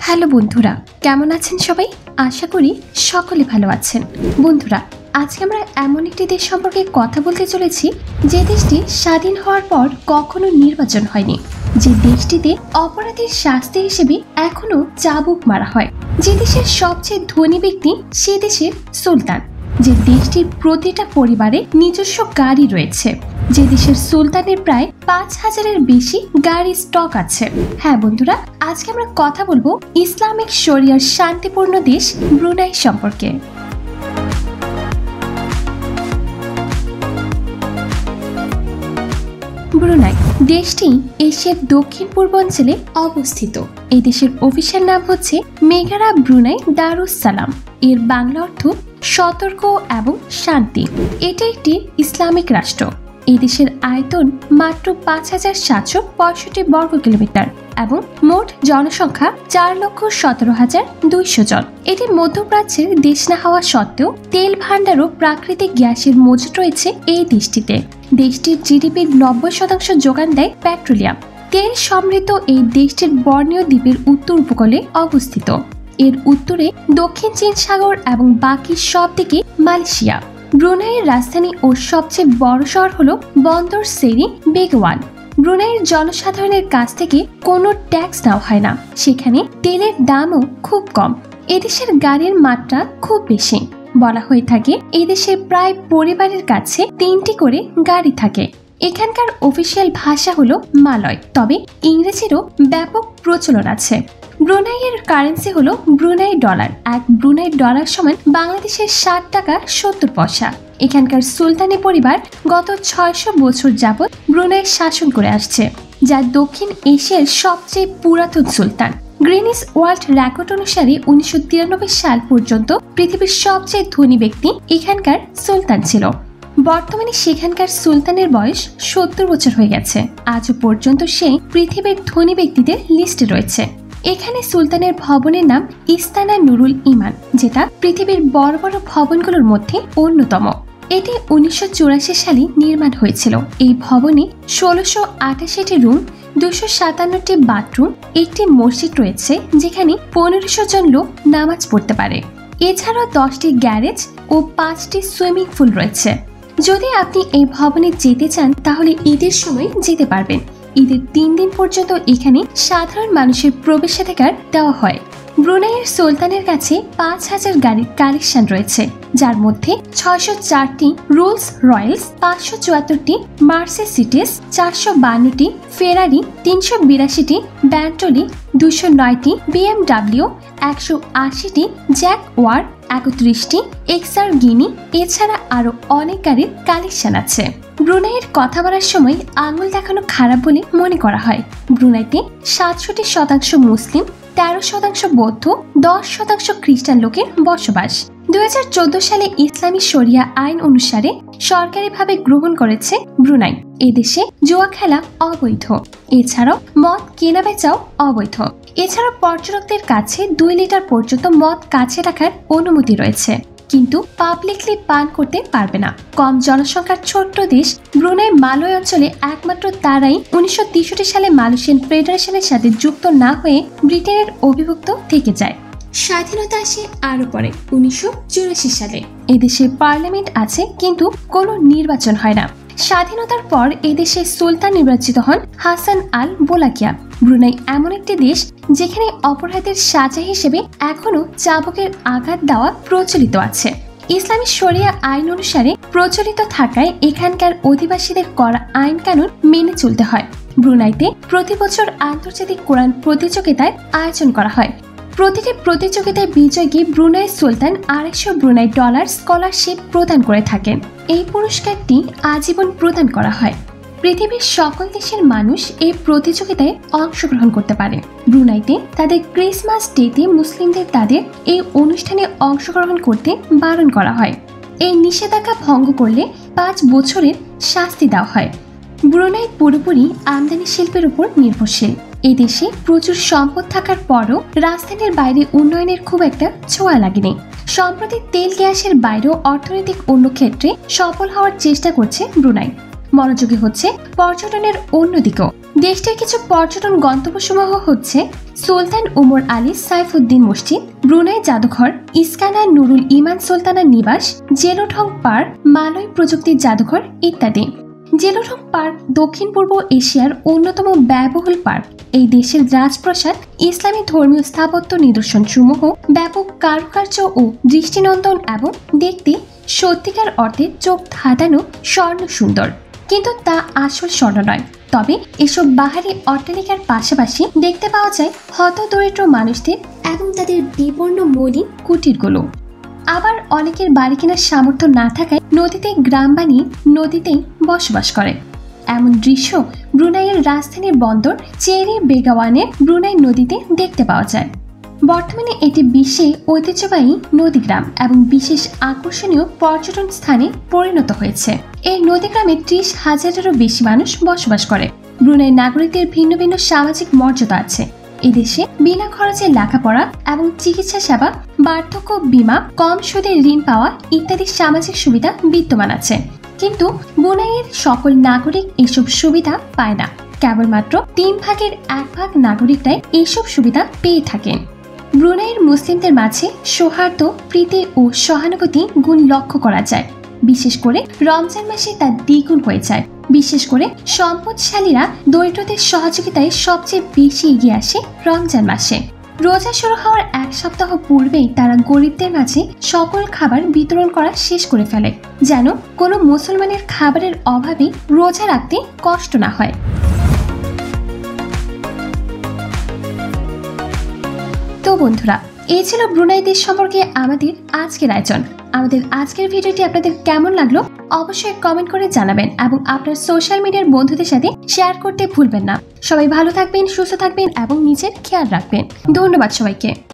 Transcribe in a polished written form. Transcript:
Hello বন্ধুরা, কেমন আছেন সবাই? আশা করি সকলে ভালো আছেন। বন্ধুরা, আজকে আমরা এমন একটি দেশ সম্পর্কে কথা বলতে চলেছি যে দেশটি স্বাধীন হওয়ার পর কখনো নির্বাচন হয়নি, যে দেশটিতে অপরাধের শাস্তি হিসেবে এখনো চাবুক মারা হয়, যে দেশের সবচেয়ে ধনী ব্যক্তি সে দেশের সুলতান, যে দেশটির প্রতিটা পরিবারে নিজস্ব গাড়ি রয়েছে, যে দেশের সুলতানের প্রায় ৫,০০০-এর বেশি গাড়ি স্টক আছে। হ্যাঁ বন্ধুরা, আজকে আমরা কথা বলবো ইসলামিক শরিয়ার শান্তিপূর্ণ দেশ ব্রুনাই সম্পর্কে। ব্রুনাই দেশটি এশিয়ার দক্ষিণ পূর্বাঞ্চলে অবস্থিত। এই দেশের অফিসিয়াল নাম হচ্ছে নেগারা ব্রুনাই দারুসসালাম। এর বাংলা অর্থ সতর্ক এবং শান্তি। এটা একটি ইসলামিক রাষ্ট্র। এই দেশের আয়তন মাত্র ৫,৭৬৫ বর্গ কিলোমিটার এবং মোট জনসংখ্যা ৪,১৭,২০০ জন। এটি মধ্যপ্রাচ্যের দেশ না হওয়া সত্ত্বেও তেল ভান্ডার ও প্রাকৃতিক গ্যাসের মজুত রয়েছে এই দেশটিতে। দেশটির জিডিপির ৯০% যোগান দেয় পেট্রোলিয়াম। তেল সমৃদ্ধ এই দেশটির বর্ণীয় দ্বীপের উত্তর উপকূলে অবস্থিত। এর উত্তরে দক্ষিণ চীন সাগর এবং বাকি সব দিকে মালয়েশিয়া। ব্রুনাইয়ের রাজধানী ও সবচেয়ে বড় শহর হল বন্দর সেরি বেগওয়ান। ব্রুনাইয়ের জনসাধারণের কাছ থেকে কোনো ট্যাক্স নেওয়া হয় না। সেখানে তেলের দামও খুব কম। এদেশের গাড়ির মাত্রা খুব বেশি। বলা হয়ে থাকে এই দেশের প্রায় পরিবারের কাছে ৩টি করে গাড়ি থাকে। এখানকার অফিসিয়াল ভাষা হলো মালয়, তবে ইংরেজিরও ব্যাপক প্রচলন আছে। ব্রুনাইয়ের কারেন্সি হলো ব্রুনাই ডলার। এক ব্রুনাই ডলার সমান বাংলাদেশের ৬০ টাকা ৭০ পয়সা। এখানকার সুলতানি পরিবার গত ৬০০ বছর যাবৎ ব্রুনাই শাসন করে আসছে, যা দক্ষিণ এশিয়ার সবচেয়ে পুরাতন সুলতান। গ্রিনিস ওয়ার্ল্ড রেকর্ড অনুসারে ১৯৯৩ সাল পর্যন্ত পৃথিবীর সবচেয়ে ধনী ব্যক্তি এখানকার সুলতান ছিল। বর্তমানে সেখানকার সুলতানের বয়স ৭০ বছর হয়ে গেছে। আজও পর্যন্ত সে পৃথিবীর ধনী ব্যক্তিদের লিস্টে রয়েছে। এখানে সুলতানের ভবনের নাম ইস্তানা নুরুল ইমান, যেটা পৃথিবীর বড় বড় ভবনগুলোর মধ্যে অন্যতম। এটি ১৯৮৪ সালে নির্মাণ হয়েছিল। এই ভবনে ১৬৮৮টি রুম, ২৫৭টি বাথরুম, একটি মসজিদ রয়েছে যেখানে ১৫০০ জন লোক নামাজ পড়তে পারে। এছাড়াও 10টি গ্যারেজ ও 5টি সুইমিং পুল রয়েছে। যদি আপনি এই ভবনে যেতে চান তাহলে ঈদের সময় যেতে পারবেন। ঈদের ৩ দিন পর্যন্ত এখানে সাধারণ মানুষের প্রবেশাধিকার দেওয়া হয়। ব্রুনাইয়ের সুলতানের কাছে ৫,০০০ গাড়ির কালেকশন রয়েছে, যার মধ্যে ৬০৪টি রোলস রয়েলস, ৫৭৪টি মার্সিডিজ, ৪৫২টি ফেরারি, ৩৮২টি ব্যান্টলি, ২০৯টি বিএমডাব্লিউ, ১৮০টি জ্যাগুয়ার, ৩১টি এক্সার গিনি। এছাড়া আরো অনেক গাড়ির কালেকশন আছে। ব্রুনাইয়ের কথা বলার সময় আঙুল দেখানো খারাপ বলে মনে করা হয়। ব্রুনাইতে ৬৭% মুসলিম, ১৩% বৌদ্ধ, ১০% খ্রিস্টান লোকের বসবাস। ২০১৪ সালে ইসলামী শরিয়া আইন অনুসারে সরকারিভাবে গ্রহণ করেছে ব্রুনাই। এদেশে জুয়া খেলা অবৈধ। এছাড়াও মদ কেনা বেচাও অবৈধ। এছাড়াও পর্যটকদের কাছে ২ লিটার পর্যন্ত মদ কাছে রাখার অনুমতি রয়েছে, কিন্তু পাবলিকলি পান করতে পারবে না। কম জনসংখ্যার ছোট্ট দেশ ব্রুনাই মালয় অঞ্চলে একমাত্র তারাই ১৯৬৩ সালে মালয়েশিয়ান ফেডারেশনের সাথে যুক্ত না হয়ে ব্রিটেনের অবিভক্ত থেকে যায়। স্বাধীনতা আসে আরো পরে ১৯৮৪ সালে। এদেশে পার্লামেন্ট আছে, কিন্তু কোনো নির্বাচন হয় না। স্বাধীনতার পর এদেশে সুলতান নির্বাচিত হন হাসান আল বোলাকিয়া। ব্রুনাই এমন একটি দেশ যেখানে অপরাধের সাজা হিসেবে এখনো চাবুকের আঘাত দেওয়া প্রচলিত আছে। ইসলামী শরিয়া আইন অনুসারে প্রচলিত থাকায় এখানকার অধিবাসীদের করা আইন কানুন মেনে চলতে হয়। ব্রুনাইতে প্রতি বছর আন্তর্জাতিক কোরআন প্রতিযোগিতার আয়োজন করা হয়। প্রতিটি প্রতিযোগিতায় বিজয়ীকে ব্রুনাই সুলতান ২৫০ ব্রুনাই ডলার স্কলারশিপ প্রদান করে থাকেন। এই পুরস্কারটি আজীবন প্রদান করা হয়। পৃথিবীর সকল দেশের মানুষ এই প্রতিযোগিতায় অংশগ্রহণ করতে পারে। ব্রুনাইতে তাদের ক্রিসমাস ডেতে মুসলিমদের তাদের এই অনুষ্ঠানে অংশগ্রহণ করতে বারণ করা হয়। এই নিষেধাজ্ঞা ভঙ্গ করলে ৫ বছরের শাস্তি দেওয়া হয়। ব্রুনাই পুরোপুরি আমদানি শিল্পের উপর নির্ভরশীল। এই দেশে প্রচুর সম্পদ থাকার পরও রাজধানীর বাইরে উন্নয়নের খুব একটা ছোঁয়া লাগেনি। সম্প্রতি তেল গ্যাসের বাইরেও অর্থনৈতিক অন্য ক্ষেত্রে সফল হওয়ার চেষ্টা করছে ব্রুনাই। মনোযোগী হচ্ছে পর্যটনের অন্যদিকেও। দেশটির কিছু পর্যটন গন্তব্যসমূহ হচ্ছে সুলতান উমর আলী সাইফুদ্দিন মসজিদ, ব্রুনাই জাদুঘর, ইস্কানা নুরুল ইমান সুলতানা নিবাস, জেলোঢং পার্ক, মালয় প্রযুক্তি জাদুঘর ইত্যাদি। জেলোঢং পার্ক দক্ষিণ পূর্ব এশিয়ার অন্যতম ব্যয়বহুল পার্ক। এই দেশের রাজপ্রাসাদ, ইসলামী ধর্মীয় স্থাপত্য নিদর্শনসমূহ ব্যাপক কারুকার্য ও দৃষ্টিনন্দন এবং দেখতে সত্যিকার অর্থে চোখ ধাঁধানো স্বর্ণ সুন্দর, কিন্তু তা আসল স্বর্ণ নয়। তবে এসব বাহারি অট্টালিকার পাশাপাশি দেখতে পাওয়া যায় হতদরিদ্র মানুষদের এবং তাদের বিপন্ন মলিন কুটিরগুলো। আবার অনেকের বাড়ি কেনার সামর্থ্য না থাকায় নদীতে গ্রাম বানিয়ে নদীতেই বসবাস করে। এমন দৃশ্য ব্রুনাইয়ের রাজধানীর বন্দর চেরি বেগাওয়ানের ব্রুনাই নদীতে দেখতে পাওয়া যায়। বর্তমানে এটি বিশ্বে ঐতিহ্যবাহী নদীগ্রাম এবং বিশেষ আকর্ষণীয় পর্যটন স্থানে পরিণত হয়েছে। এই নদীগ্রামে 30,000-এরও বেশি মানুষ বসবাস করে। ব্রুনাই নাগরিকদের ভিন্ন ভিন্ন সামাজিক মর্যাদা আছে। এদেশে বিনা খরচে লেখাপড়া এবং চিকিৎসা সেবা, বার্ধক্য বীমা, কম সুদে ঋণ পাওয়া ইত্যাদি সামাজিক সুবিধা বিদ্যমান আছে। কিন্তু ব্রুনাইয়ের সকল নাগরিক এসব সুবিধা পায় না। কেবলমাত্র 1/3 নাগরিকরাই এইসব সুবিধা পেয়ে থাকেন। ব্রুনাইয়ের মুসলিমদের মাঝে সৌহার্দ্য, প্রীতি ও সহানুভূতি গুণ লক্ষ্য করা যায়। বিশেষ করে রমজান মাসে তা দ্বিগুণ হয়ে যায়। বিশেষ করে সম্পদশালীরা দরিদ্রদের সহযোগিতায় সবচেয়ে বেশি এগিয়ে আসে রমজান মাসে। রোজা শুরু হওয়ার 1 সপ্তাহ পূর্বেই তারা গরিবদের মাঝে সকল খাবার বিতরণ করা শেষ করে ফেলে, যেন কোনো মুসলমানের খাবারের অভাবে রোজা রাখতে কষ্ট না হয়। তো বন্ধুরা, এই ছিল ব্রুনাই দেশ সম্পর্কে আমাদের আজকের আয়োজন। আমাদের আজকের ভিডিওটি আপনাদের কেমন লাগলো অবশ্যই কমেন্ট করে জানাবেন এবং আপনার সোশ্যাল মিডিয়ার বন্ধুদের সাথে শেয়ার করতে ভুলবেন না। সবাই ভালো থাকবেন, সুস্থ থাকবেন এবং নিজের খেয়াল রাখবেন। ধন্যবাদ সবাইকে।